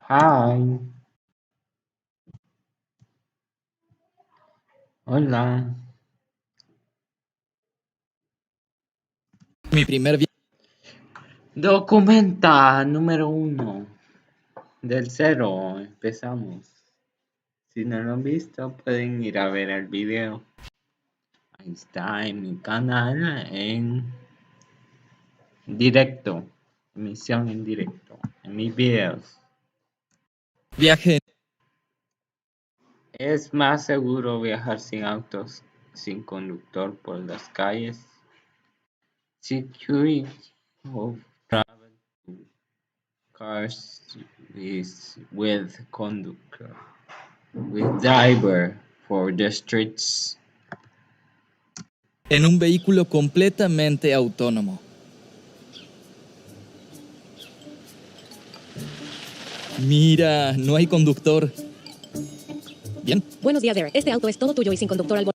Hi, hola. Mi primer viaje. Documenta número 1 del cero. Empezamos. Si no lo han visto, pueden ir a ver el video. Ahí está en mi canal en directo. Emisión en directo. En mis videos. Viaje. ¿Es más seguro viajar sin autos, sin conductor por las calles? Security of travel to cars is with conductor, with driver for the streets. En un vehículo completamente autónomo. Mira, no hay conductor. Bien. Buenos días, Derek. Este auto es todo tuyo y sin conductor al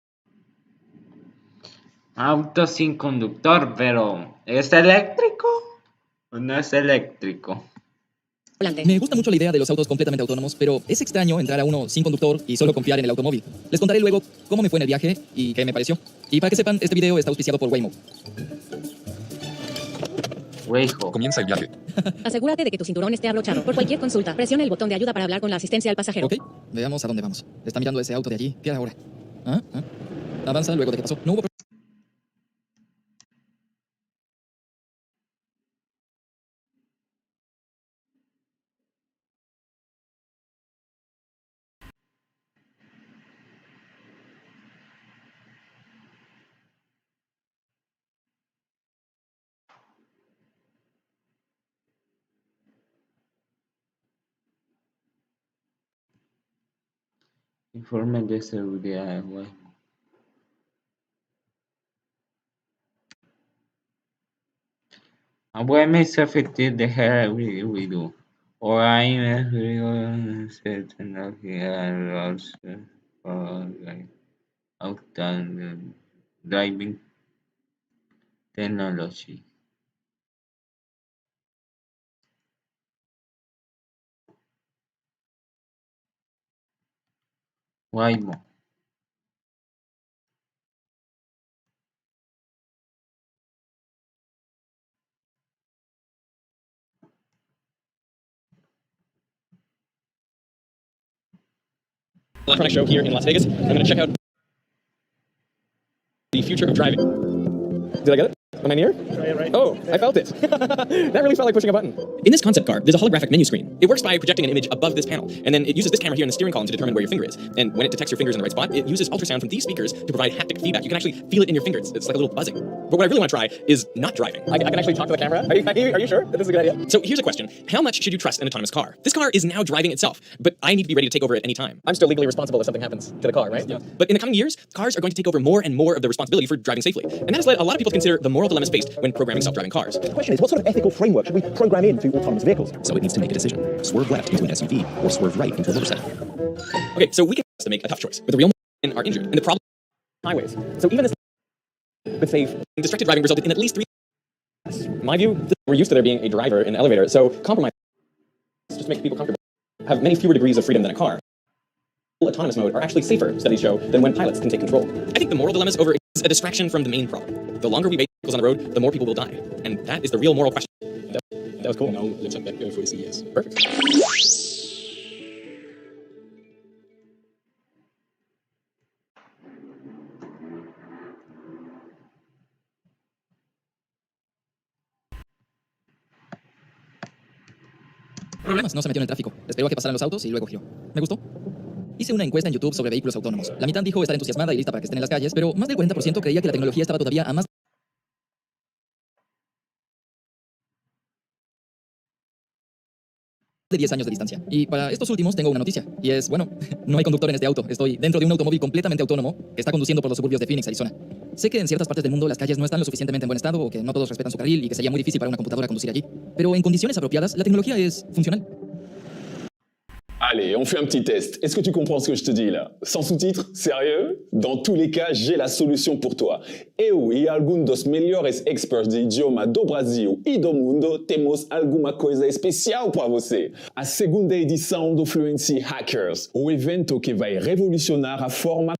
Auto sin conductor, pero ¿es eléctrico o no es eléctrico? volante. Me gusta mucho la idea de los autos completamente autónomos, pero es extraño entrar a uno sin conductor y solo confiar en el automóvil. Les contaré luego cómo me fue en el viaje y qué me pareció. Y para que sepan, este video está auspiciado por Waymo. Weijo. Comienza el viaje. Asegúrate de que tu cinturón esté abrochado. Por cualquier consulta, presiona el botón de ayuda para hablar con la asistencia al pasajero. Ok, veamos a dónde vamos. Está mirando ese auto de allí. ¿Qué hará ahora? ¿Ah? ¿Ah? Avanza luego de qué pasó. No hubo Informe de seguridad de Weijo. A Weimo is effective the hair we do. Or I'm a technology allows for like auto driving technology. Waymo. Electronic show here in Las Vegas. I'm going to check out the future of driving. Did I get it? Am I near? Oh, I felt it. That really felt like pushing a button. In this concept car, there's a holographic menu screen. It works by projecting an image above this panel, and then it uses this camera here in the steering column to determine where your finger is. And when it detects your fingers in the right spot, it uses ultrasound from these speakers to provide haptic feedback. You can actually feel it in your fingers. It's like a little buzzing. But what I really want to try is not driving. I can actually talk to the camera? Are you sure that this is a good idea? So here's a question. How much should you trust an autonomous car? This car is now driving itself, but I need to be ready to take over at any time. I'm still legally responsible if something happens to the car, right? Yeah. But in the coming years, cars are going to take over more and more of the responsibility for driving safely. And that has led a lot of people to consider the moral dilemmas faced when programming self-driving cars. The question is, what sort of ethical framework should we program into autonomous vehicles? So it needs to make a decision. Swerve left into an SUV or swerve right into a motorcycle. Okay, so we can to make a tough choice, but the real men are injured. And the problem Highways. So even as could save. distracted driving resulted in at least 3. In my view, we're used to there being a driver in an elevator, so compromise just makes people comfortable. Have many fewer degrees of freedom than a car. Autonomous mode are actually safer, studies show, than when pilots can take control. I think the moral dilemmas over is a distraction from the main problem. The longer we wait vehicles on the road, the more people will die. And that is the real moral question. That was cool. Now let's check back for the CES. Perfect. problemas. No se metió en el tráfico. Esperó a que pasaran los autos y luego giró. Me gustó. Hice una encuesta en YouTube sobre vehículos autónomos. La mitad dijo estar entusiasmada y lista para que estén en las calles, pero más del 40% creía que la tecnología estaba todavía a más de 10 años de distancia. Y para estos últimos tengo una noticia. Y es, bueno, no hay conductor en este auto. Estoy dentro de un automóvil completamente autónomo que está conduciendo por los suburbios de Phoenix, Arizona. Sé que en ciertas partes del mundo las calles no están lo suficientemente en buen estado o que no todos respetan su carril y que sería muy difícil para una computadora conducir allí. Pero en condiciones apropiadas, la tecnología es funcional. Allez, on fait un petit test. Est-ce que tu comprends ce que je te dis là? Sans sous-titres? Sérieux? Dans tous les cas, j'ai la solution pour toi. Eu y algunos dos melhores experts de idioma do Brasil e do mundo, temos alguma coisa especial para você. A segunda edição do Fluency Hackers, o evento que vai revolucionar a forma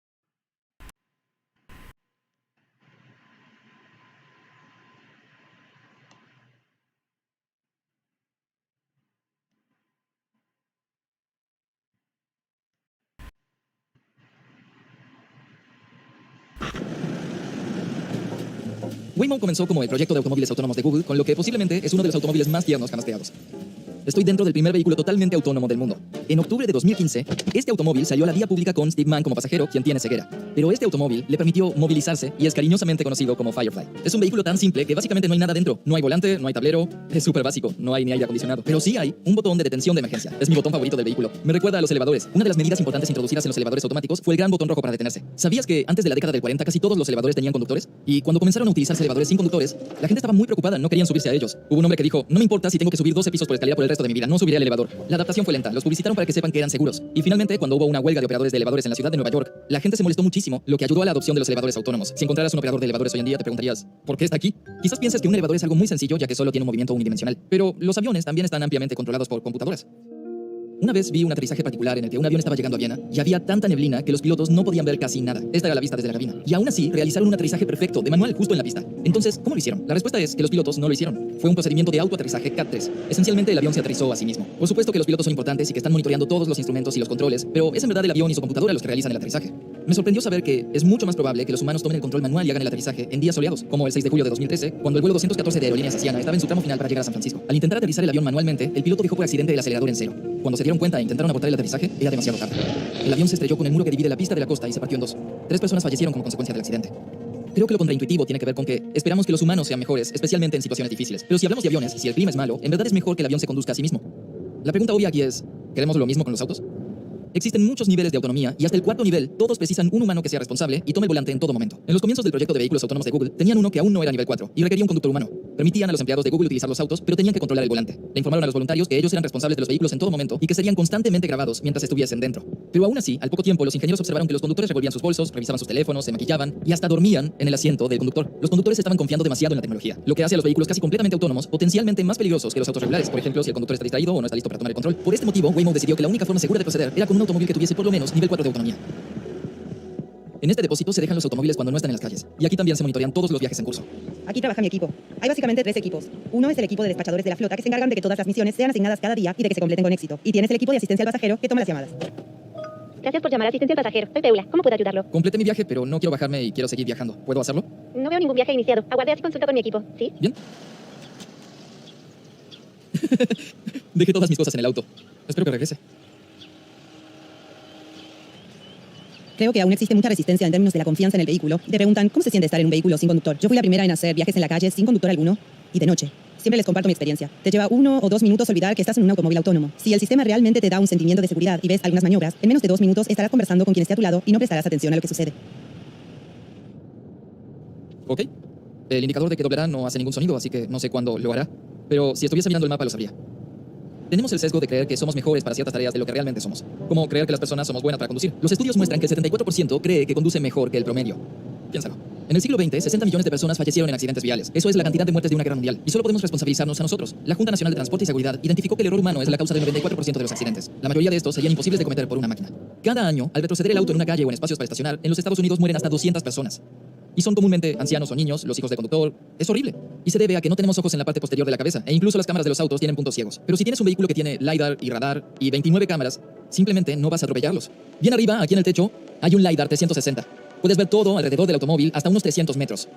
Waymo comenzó como el proyecto de automóviles autónomos de Google, con lo que posiblemente es uno de los automóviles más tiernos jamás creados. Estoy dentro del primer vehículo totalmente autónomo del mundo. En octubre de 2015, este automóvil salió a la vía pública con Steve Mann como pasajero, quien tiene ceguera. Pero este automóvil le permitió movilizarse y es cariñosamente conocido como Firefly. Es un vehículo tan simple que básicamente no hay nada dentro. No hay volante, no hay tablero, es súper básico, no hay ni aire acondicionado. Pero sí hay un botón de detención de emergencia. Es mi botón favorito del vehículo. Me recuerda a los elevadores. Una de las medidas importantes introducidas en los elevadores automáticos fue el gran botón rojo para detenerse. ¿Sabías que antes de la década del 40 casi todos los elevadores tenían conductores? Y cuando comenzaron a utilizarse elevadores sin conductores, la gente estaba muy preocupada, no querían subirse a ellos. Hubo un hombre que dijo, no me importa si tengo que subir 12 pisos por escalera por el resto de mi vida, no subiré al elevador. La adaptación fue lenta, los publicitaron para que sepan que eran seguros. Y finalmente, cuando hubo una huelga de operadores de elevadores en la ciudad de Nueva York, la gente se molestó muchísimo, lo que ayudó a la adopción de los elevadores autónomos. Si encontraras un operador de elevadores hoy en día, te preguntarías, ¿por qué está aquí? Quizás pienses que un elevador es algo muy sencillo, ya que solo tiene un movimiento unidimensional. Pero los aviones también están ampliamente controlados por computadoras. Una vez vi un aterrizaje particular en el que un avión estaba llegando a Viena y había tanta neblina que los pilotos no podían ver casi nada. Esta era la vista desde la cabina. Y aún así realizaron un aterrizaje perfecto, de manual, justo en la pista. Entonces, ¿cómo lo hicieron? La respuesta es que los pilotos no lo hicieron. Fue un procedimiento de autoaterrizaje Cat 3. Esencialmente, el avión se aterrizó a sí mismo. Por supuesto que los pilotos son importantes y que están monitoreando todos los instrumentos y los controles, pero es en verdad el avión y su computadora los que realizan el aterrizaje. Me sorprendió saber que es mucho más probable que los humanos tomen el control manual y hagan el aterrizaje en días soleados, como el 6 de julio de 2013, cuando el vuelo 214 de Aerolíneas Asiana estaba en su tramo final para llegar a San Francisco. Al intentar aterrizar el avión manualmente, el piloto dejó por accidente el acelerador en cero. Cuando se dieron cuenta e intentaron abortar el aterrizaje, era demasiado tarde. El avión se estrelló con el muro que divide la pista de la costa y se partió en dos. 3 personas fallecieron como consecuencia del accidente. Creo que lo contraintuitivo tiene que ver con que esperamos que los humanos sean mejores, especialmente en situaciones difíciles. Pero si hablamos de aviones, si el clima es malo, en verdad es mejor que el avión se conduzca a sí mismo. La pregunta obvia aquí es, ¿queremos lo mismo con los autos? Existen muchos niveles de autonomía y hasta el 4.º nivel todos precisan un humano que sea responsable y tome el volante en todo momento. En los comienzos del proyecto de vehículos autónomos de Google, tenían uno que aún no era nivel 4 y requería un conductor humano. Permitían a los empleados de Google utilizar los autos, pero tenían que controlar el volante. Le informaron a los voluntarios que ellos eran responsables de los vehículos en todo momento y que serían constantemente grabados mientras estuviesen dentro. Pero aún así, al poco tiempo, los ingenieros observaron que los conductores revolvían sus bolsos, revisaban sus teléfonos, se maquillaban y hasta dormían en el asiento del conductor. Los conductores estaban confiando demasiado en la tecnología, lo que hace a los vehículos casi completamente autónomos potencialmente más peligrosos que los autos regulares. Por ejemplo, si el conductor está distraído o no está listo para tomar el control. Por este motivo, Waymo decidió que la única forma segura de proceder era con un automóvil que tuviese por lo menos nivel 4 de autonomía. En este depósito se dejan los automóviles cuando no están en las calles. Y aquí también se monitorean todos los viajes en curso. Aquí trabaja mi equipo. Hay básicamente 3 equipos. Uno es el equipo de despachadores de la flota que se encargan de que todas las misiones sean asignadas cada día y de que se completen con éxito. Y tienes el equipo de asistencia al pasajero que toma las llamadas. Gracias por llamar a asistencia al pasajero. Soy Paula. ¿Cómo puedo ayudarlo? Completé mi viaje, pero no quiero bajarme y quiero seguir viajando. ¿Puedo hacerlo? No veo ningún viaje iniciado. Aguardé así consulta con mi equipo. ¿Sí? Bien. Dejé todas mis cosas en el auto. Espero que regrese. Creo que aún existe mucha resistencia en términos de la confianza en el vehículo. Te preguntan, ¿cómo se siente estar en un vehículo sin conductor? Yo fui la primera en hacer viajes en la calle sin conductor alguno y de noche. Siempre les comparto mi experiencia. Te lleva 1 o 2 minutos olvidar que estás en un automóvil autónomo. Si el sistema realmente te da un sentimiento de seguridad y ves algunas maniobras, en menos de 2 minutos estarás conversando con quien esté a tu lado y no prestarás atención a lo que sucede. Ok. El indicador de que doblará no hace ningún sonido, así que no sé cuándo lo hará. Pero si estuviese mirando el mapa lo sabría. Tenemos el sesgo de creer que somos mejores para ciertas tareas de lo que realmente somos. Como creer que las personas somos buenas para conducir. Los estudios muestran que el 74% cree que conduce mejor que el promedio. Piénsalo. En el siglo XX, 60 millones de personas fallecieron en accidentes viales. Eso es la cantidad de muertes de una guerra mundial. Y solo podemos responsabilizarnos a nosotros. La Junta Nacional de Transporte y Seguridad identificó que el error humano es la causa del 94% de los accidentes. La mayoría de estos serían imposibles de cometer por una máquina. Cada año, al retroceder el auto en una calle o en espacios para estacionar, en los Estados Unidos mueren hasta 200 personas. Y son comúnmente ancianos o niños, los hijos de conductor. Es horrible. Y se debe a que no tenemos ojos en la parte posterior de la cabeza. E incluso las cámaras de los autos tienen puntos ciegos. Pero si tienes un vehículo que tiene LiDAR y radar y 29 cámaras, simplemente no vas a atropellarlos. Bien arriba, aquí en el techo, hay un LiDAR 360. Puedes ver todo alrededor del automóvil hasta unos 300 metros.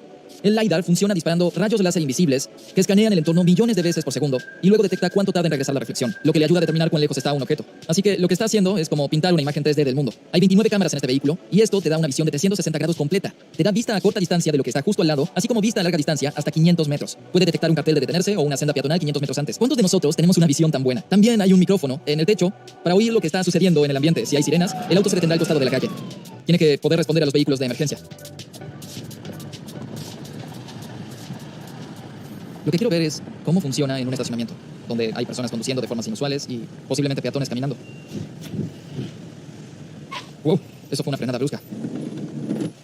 El LiDAR funciona disparando rayos láser invisibles que escanean el entorno millones de veces por segundo y luego detecta cuánto tarda en regresar la reflexión, lo que le ayuda a determinar cuán lejos está un objeto. Así que lo que está haciendo es como pintar una imagen 3D del mundo. Hay 29 cámaras en este vehículo y esto te da una visión de 360 grados completa. Te da vista a corta distancia de lo que está justo al lado, así como vista a larga distancia hasta 500 metros. Puede detectar un cartel de detenerse o una senda peatonal 500 metros antes. ¿Cuántos de nosotros tenemos una visión tan buena? También hay un micrófono en el techo para oír lo que está sucediendo en el ambiente. Si hay sirenas, el auto se detendrá al costado de la calle. Tiene que poder responder a los vehículos de emergencia. Lo que quiero ver es cómo funciona en un estacionamiento, donde hay personas conduciendo de formas inusuales y posiblemente peatones caminando. Wow, eso fue una frenada brusca.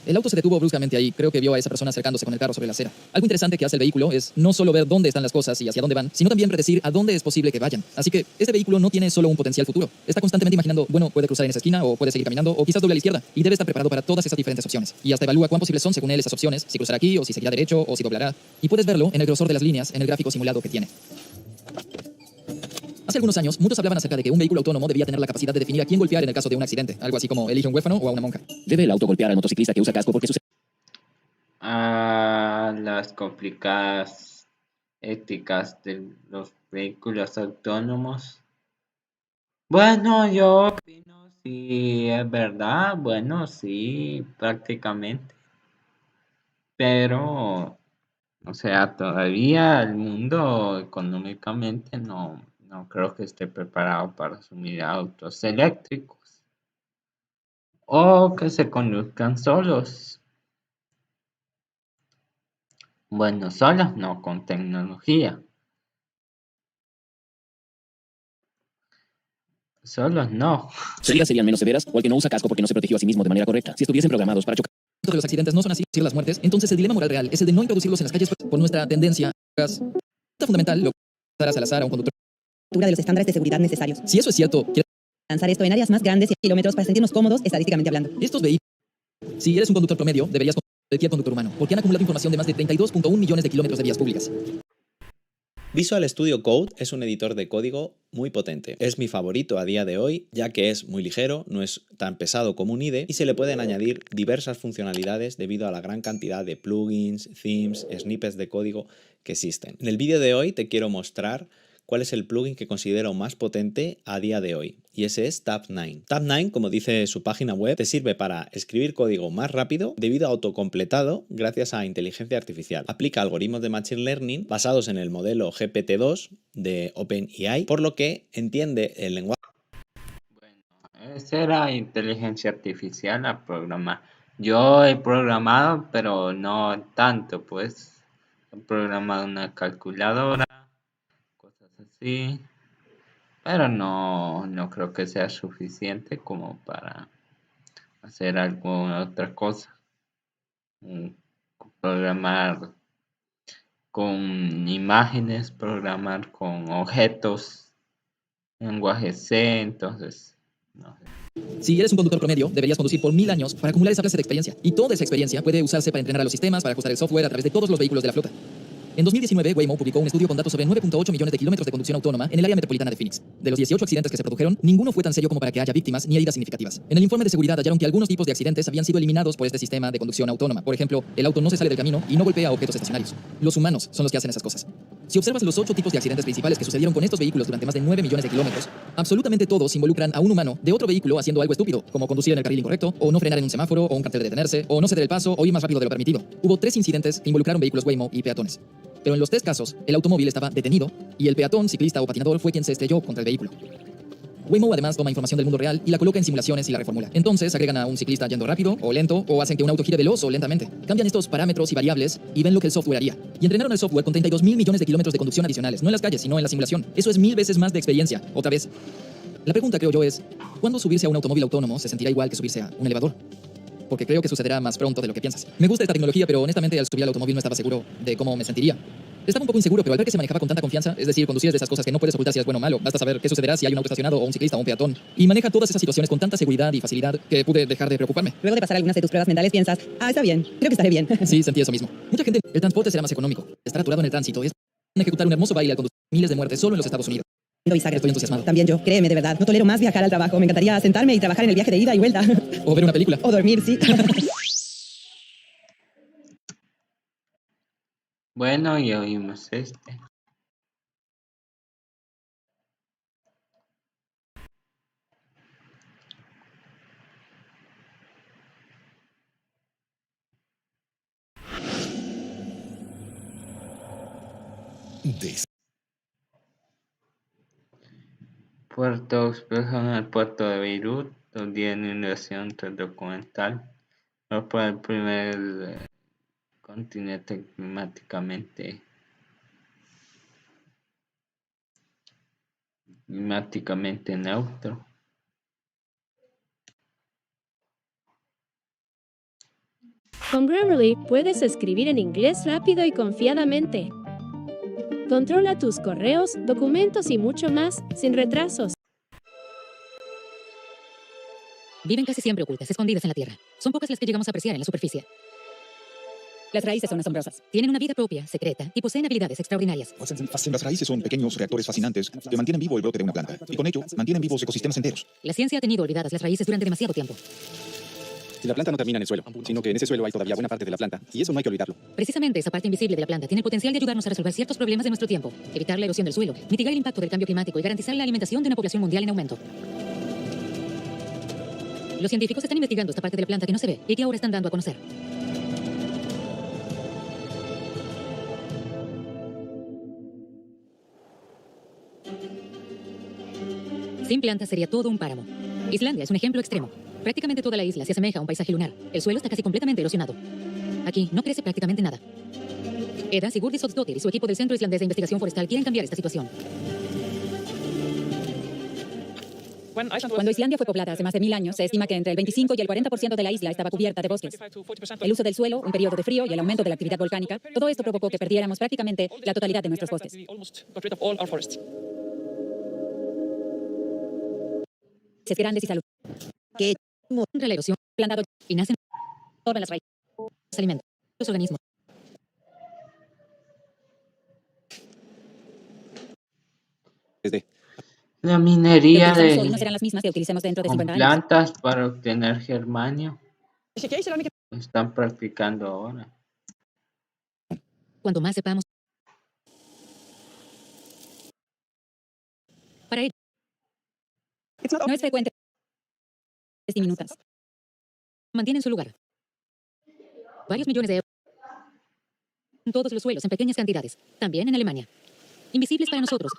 El auto se detuvo bruscamente ahí. Creo que vio a esa persona acercándose con el carro sobre la acera. Algo interesante que hace el vehículo es no solo ver dónde están las cosas y hacia dónde van, sino también predecir a dónde es posible que vayan. Así que este vehículo no tiene solo un potencial futuro. Está constantemente imaginando, bueno, puede cruzar en esa esquina o puede seguir caminando o quizás doble a la izquierda. Y debe estar preparado para todas esas diferentes opciones. Y hasta evalúa cuán posibles son según él esas opciones, si cruzará aquí o si seguirá derecho o si doblará. Y puedes verlo en el grosor de las líneas en el gráfico simulado que tiene. Hace algunos años, muchos hablaban acerca de que un vehículo autónomo debía tener la capacidad de definir a quién golpear en el caso de un accidente. Algo así como elige un huérfano o a una monja. ¿Debe el auto golpear al motociclista que usa casco porque su Las complicadas éticas de los vehículos autónomos. Bueno, yo opino si es verdad, bueno, sí, prácticamente. Pero, o sea, todavía el mundo económicamente no creo que esté preparado para asumir autos eléctricos o que se conduzcan solos. Bueno, solos no, con tecnología. Solos no. serían menos severas o el que no usa casco porque no se protegió a sí mismo de manera correcta? Si estuviesen programados para chocar De los accidentes no son así, las muertes, entonces el dilema moral real es el de no introducirlos en las calles por nuestra tendencia. Es fundamental lo que darás al azar a un conductor. De los estándares de seguridad necesarios. Si eso es cierto, quiere Lanzar esto en áreas más grandes y kilómetros para sentirnos cómodos estadísticamente hablando. estos vehículos. Si eres un conductor promedio, deberías conducir cualquier conductor humano, porque han acumulado información de más de 32.1 millones de kilómetros de vías públicas. Visual Studio Code es un editor de código muy potente. Es mi favorito a día de hoy, ya que es muy ligero, no es tan pesado como un IDE y se le pueden añadir diversas funcionalidades debido a la gran cantidad de plugins, themes, snippets de código que existen. En el vídeo de hoy te quiero mostrar cuál es el plugin que considero más potente a día de hoy, y ese es Tabnine. Tabnine, como dice su página web, te sirve para escribir código más rápido debido a autocompletado gracias a inteligencia artificial. Aplica algoritmos de Machine Learning basados en el modelo GPT-2 de OpenAI, por lo que entiende el lenguaje. Bueno, esa era inteligencia artificial a programar. Yo he programado, pero no tanto, pues. He programado una calculadora, cosas así. Pero no creo que sea suficiente como para hacer alguna otra cosa. Programar con imágenes, programar con objetos, lenguaje C, entonces, no sé. Si eres un conductor promedio, deberías conducir por 1000 años para acumular esa clase de experiencia. Y toda esa experiencia puede usarse para entrenar a los sistemas, para ajustar el software a través de todos los vehículos de la flota. En 2019, Waymo publicó un estudio con datos sobre 9.8 millones de kilómetros de conducción autónoma en el área metropolitana de Phoenix. De los 18 accidentes que se produjeron, ninguno fue tan serio como para que haya víctimas ni heridas significativas. En el informe de seguridad hallaron que algunos tipos de accidentes habían sido eliminados por este sistema de conducción autónoma. Por ejemplo, el auto no se sale del camino y no golpea objetos estacionarios. Los humanos son los que hacen esas cosas. Si observas los 8 tipos de accidentes principales que sucedieron con estos vehículos durante más de 9 millones de kilómetros, absolutamente todos involucran a un humano de otro vehículo haciendo algo estúpido, como conducir en el carril incorrecto, o no frenar en un semáforo, o un cartel de detenerse, o no ceder el paso, o ir más rápido de lo permitido. Hubo 3 incidentes que involucraron vehículos Waymo y peatones. Pero en los 3 casos, el automóvil estaba detenido y el peatón, ciclista o patinador fue quien se estrelló contra el vehículo. Waymo además toma información del mundo real y la coloca en simulaciones y la reformula. Entonces agregan a un ciclista yendo rápido o lento o hacen que un auto gire veloz o lentamente. Cambian estos parámetros y variables y ven lo que el software haría. Y entrenaron el software con 32.000 millones de kilómetros de conducción adicionales, no en las calles, sino en la simulación. Eso es 1000 veces más de experiencia. Otra vez. La pregunta, creo yo, es ¿cuándo subirse a un automóvil autónomo se sentirá igual que subirse a un elevador? Porque creo que sucederá más pronto de lo que piensas. Me gusta esta tecnología, pero honestamente al subir al automóvil no estaba seguro de cómo me sentiría. Estaba un poco inseguro, pero al ver que se manejaba con tanta confianza, es decir, conducir de esas cosas que no puedes ocultar si es bueno o malo, basta saber qué sucederá si hay un auto estacionado o un ciclista o un peatón, y maneja todas esas situaciones con tanta seguridad y facilidad que pude dejar de preocuparme. Luego de pasar algunas de tus pruebas mentales piensas, está bien, creo que estaré bien. Sí, sentí eso mismo. Mucha gente, el transporte será más económico. Estar aturado en el tránsito es ejecutar un hermoso baile al conducir miles de muertes solo en los Estados Unidos. Estoy entusiasmado. También yo, créeme, de verdad, no tolero más viajar al trabajo. Me encantaría sentarme y trabajar en el viaje de ida y vuelta. O ver una película. O dormir, sí. Bueno, y oímos este. Puerto explosión en el puerto de Beirut, 2 días de inundación tras documental. Por el primer continente climáticamente neutro. Con Grammarly puedes escribir en inglés rápido y confiadamente. Controla tus correos, documentos y mucho más, sin retrasos. Viven casi siempre ocultas, escondidas en la tierra. Son pocas las que llegamos a apreciar en la superficie. Las raíces son asombrosas. Tienen una vida propia, secreta, y poseen habilidades extraordinarias. Las raíces son pequeños reactores fascinantes que mantienen vivo el brote de una planta, y con ello mantienen vivos ecosistemas enteros. La ciencia ha tenido olvidadas las raíces durante demasiado tiempo. La planta no termina en el suelo, sino que en ese suelo hay todavía buena parte de la planta, y eso no hay que olvidarlo. Precisamente esa parte invisible de la planta tiene el potencial de ayudarnos a resolver ciertos problemas de nuestro tiempo, evitar la erosión del suelo, mitigar el impacto del cambio climático y garantizar la alimentación de una población mundial en aumento. Los científicos están investigando esta parte de la planta que no se ve y que ahora están dando a conocer. Sin plantas sería todo un páramo. Islandia es un ejemplo extremo. Prácticamente toda la isla se asemeja a un paisaje lunar. El suelo está casi completamente erosionado. Aquí no crece prácticamente nada. Eda Sigurði Oddsdóttir y su equipo del Centro Islandés de Investigación Forestal quieren cambiar esta situación. Cuando Islandia fue poblada hace más de 1000 años, se estima que entre el 25 y el 40% de la isla estaba cubierta de bosques. El uso del suelo, un periodo de frío y el aumento de la actividad volcánica, todo esto provocó que perdiéramos prácticamente la totalidad de nuestros bosques. Es grandes y saludables. Que contra la erosión, plantado y nacen todas las raíces, alimentos, los organismos. La minería hoy no serán las mismas que utilicemos dentro de con 50 años. plantas para obtener germanio están practicando ahora. Cuanto más sepamos, para ello, no es frecuente. Es diminutas. Mantienen su lugar. Varios millones de euros. En todos los suelos, en pequeñas cantidades. También en Alemania. Invisibles para nosotros.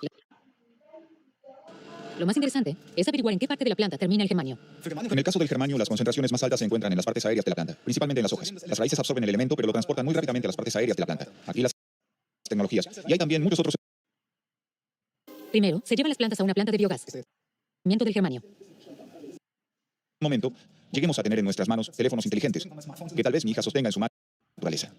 Lo más interesante es averiguar en qué parte de la planta termina el germanio. En el caso del germanio, las concentraciones más altas se encuentran en las partes aéreas de la planta, principalmente en las hojas. Las raíces absorben el elemento, pero lo transportan muy rápidamente a las partes aéreas de la planta. Aquí las tecnologías. Y hay también muchos otros. Primero, se llevan las plantas a una planta de biogás. Del germanio. Un momento, lleguemos a tener en nuestras manos teléfonos inteligentes, que tal vez mi hija sostenga en su mano naturaleza.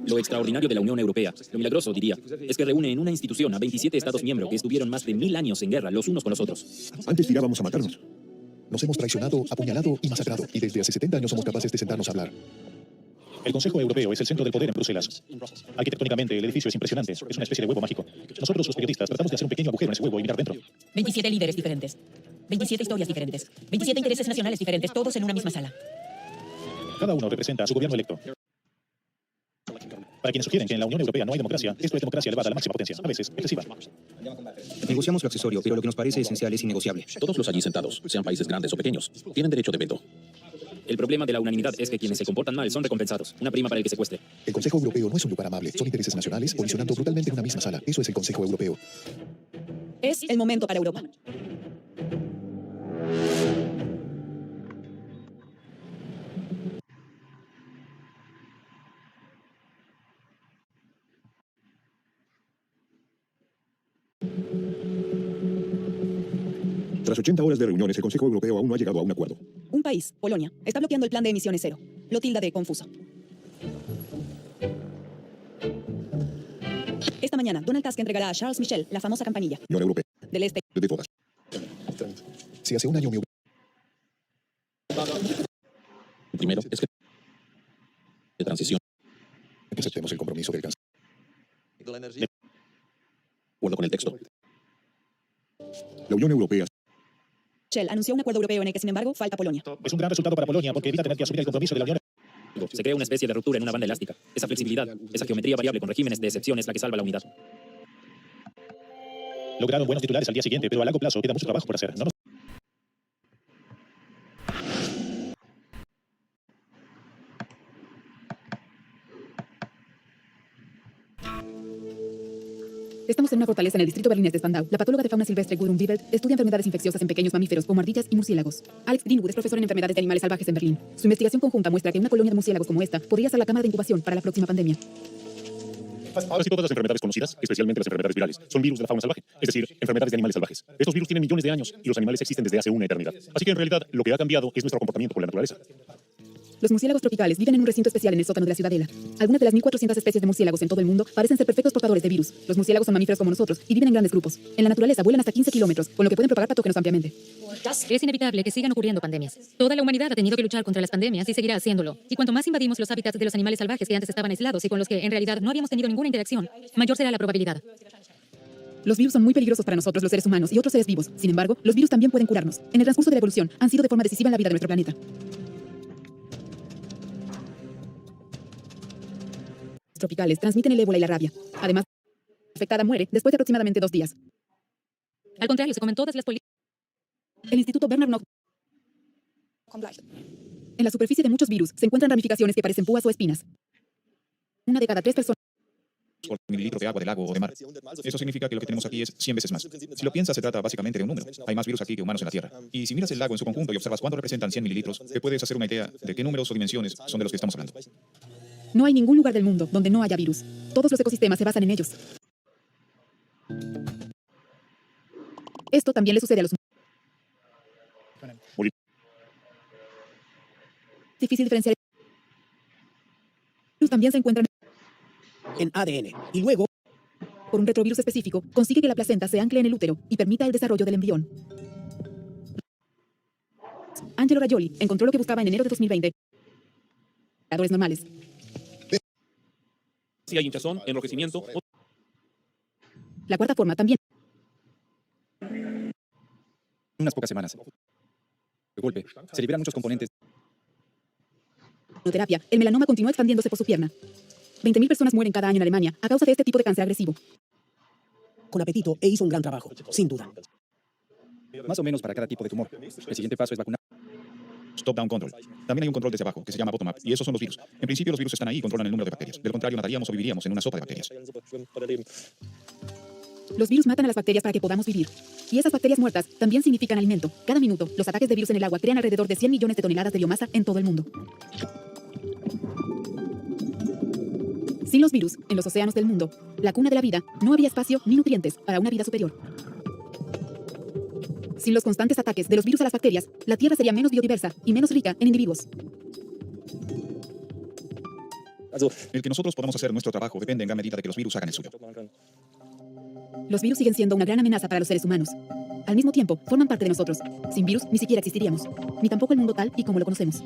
Lo extraordinario de la Unión Europea, lo milagroso diría, es que reúne en una institución a 27 Estados miembros que estuvieron más de 1000 años en guerra los unos con los otros. Antes tirábamos a matarnos. Nos hemos traicionado, apuñalado y masacrado. Y desde hace 70 años somos capaces de sentarnos a hablar. El Consejo Europeo es el centro del poder en Bruselas. Arquitectónicamente, el edificio es impresionante. Es una especie de huevo mágico. Nosotros, los periodistas, tratamos de hacer un pequeño agujero en ese huevo y mirar dentro. 27 líderes diferentes. 27 historias diferentes. 27 intereses nacionales diferentes, todos en una misma sala. Cada uno representa a su gobierno electo. Para quienes sugieren que en la Unión Europea no hay democracia, esto es democracia elevada a la máxima potencia, a veces excesiva. Negociamos lo accesorio, pero lo que nos parece esencial es innegociable. Todos los allí sentados, sean países grandes o pequeños, tienen derecho de veto. El problema de la unanimidad es que quienes se comportan mal son recompensados. Una prima para el que secuestre. El Consejo Europeo no es un lugar amable. Son intereses nacionales colisionando brutalmente en una misma sala. Eso es el Consejo Europeo. Es el momento para Europa. Tras 80 horas de reuniones, el Consejo Europeo aún no ha llegado a un acuerdo. Un país, Polonia, está bloqueando el plan de emisiones cero. Lo tilda de confuso. Esta mañana, Donald Tusk entregará a Charles Michel la famosa campanilla. Unión Europea. Del Este. De todas. Si hace un año me hubiera... Primero es que de transición. Aceptemos el compromiso del canciller. De acuerdo con el texto. La Unión Europea. Shell anunció un acuerdo europeo en el que, sin embargo, falta Polonia. Es un gran resultado para Polonia porque evita tener que asumir el compromiso de la Unión. Se crea una especie de ruptura en una banda elástica. Esa flexibilidad, esa geometría variable con regímenes de excepción es la que salva la unidad. Lograron buenos titulares al día siguiente, pero a largo plazo queda mucho trabajo por hacer. No nos... Estamos en una fortaleza en el distrito berlinés de Spandau. La patóloga de fauna silvestre Gudrun Wiebelt estudia enfermedades infecciosas en pequeños mamíferos como ardillas y murciélagos. Alex Greenwood es profesor en enfermedades de animales salvajes en Berlín. Su investigación conjunta muestra que una colonia de murciélagos como esta podría ser la cámara de incubación para la próxima pandemia. Casi todas las enfermedades conocidas, especialmente las enfermedades virales, son virus de la fauna salvaje, es decir, enfermedades de animales salvajes. Estos virus tienen millones de años y los animales existen desde hace una eternidad. Así que en realidad lo que ha cambiado es nuestro comportamiento con la naturaleza. Los murciélagos tropicales viven en un recinto especial en el sótano de la ciudadela. Algunas de las 1.400 especies de murciélagos en todo el mundo parecen ser perfectos portadores de virus. Los murciélagos son mamíferos como nosotros y viven en grandes grupos. En la naturaleza vuelan hasta 15 kilómetros, con lo que pueden propagar patógenos ampliamente. Es inevitable que sigan ocurriendo pandemias. Toda la humanidad ha tenido que luchar contra las pandemias y seguirá haciéndolo. Y cuanto más invadimos los hábitats de los animales salvajes que antes estaban aislados y con los que en realidad no habíamos tenido ninguna interacción, mayor será la probabilidad. Los virus son muy peligrosos para nosotros, los seres humanos y otros seres vivos. Sin embargo, los virus también pueden curarnos. En el transcurso de la evolución, han sido de forma decisiva en la vida de nuestro planeta. Los tropicales transmiten el ébola y la rabia. Además, la afectada muere después de aproximadamente 2 días. Al contrario, se comen todas las El Instituto Bernard Nock. En la superficie de muchos virus se encuentran ramificaciones que parecen púas o espinas. Una de cada 3 personas por mililitro de agua del lago o de mar. Eso significa que lo que tenemos aquí es 100 veces más. Si lo piensas, se trata básicamente de un número. Hay más virus aquí que humanos en la Tierra. Y si miras el lago en su conjunto y observas cuánto representan 100 mililitros, te puedes hacer una idea de qué números o dimensiones son de los que estamos hablando. No hay ningún lugar del mundo donde no haya virus. Todos los ecosistemas se basan en ellos. Esto también le sucede a los humanos. Difícil diferenciar. Los también se encuentran en ADN y luego, por un retrovirus específico, consigue que la placenta se ancle en el útero y permita el desarrollo del embrión. Angelo Rajoli encontró lo que buscaba en enero de 2020. Creadores normales. Si hay hinchazón, enrojecimiento. La cuarta forma también. Unas pocas semanas. De golpe, se liberan muchos componentes. En terapia, el melanoma continúa expandiéndose por su pierna. 20.000 personas mueren cada año en Alemania a causa de este tipo de cáncer agresivo. Con apetito e hizo un gran trabajo, sin duda. Más o menos para cada tipo de tumor. El siguiente paso es vacunar. Top-down control. También hay un control desde abajo, que se llama bottom-up, y esos son los virus. En principio, los virus están ahí y controlan el número de bacterias. De lo contrario, nadaríamos o viviríamos en una sopa de bacterias. Los virus matan a las bacterias para que podamos vivir. Y esas bacterias muertas también significan alimento. Cada minuto, los ataques de virus en el agua crean alrededor de 100 millones de toneladas de biomasa en todo el mundo. Sin los virus, en los océanos del mundo, la cuna de la vida, no habría espacio ni nutrientes para una vida superior. Sin los constantes ataques de los virus a las bacterias, la Tierra sería menos biodiversa y menos rica en individuos. El que nosotros podamos hacer nuestro trabajo depende en gran medida de que los virus hagan el suyo. Los virus siguen siendo una gran amenaza para los seres humanos. Al mismo tiempo, forman parte de nosotros. Sin virus, ni siquiera existiríamos. Ni tampoco el mundo tal y como lo conocemos.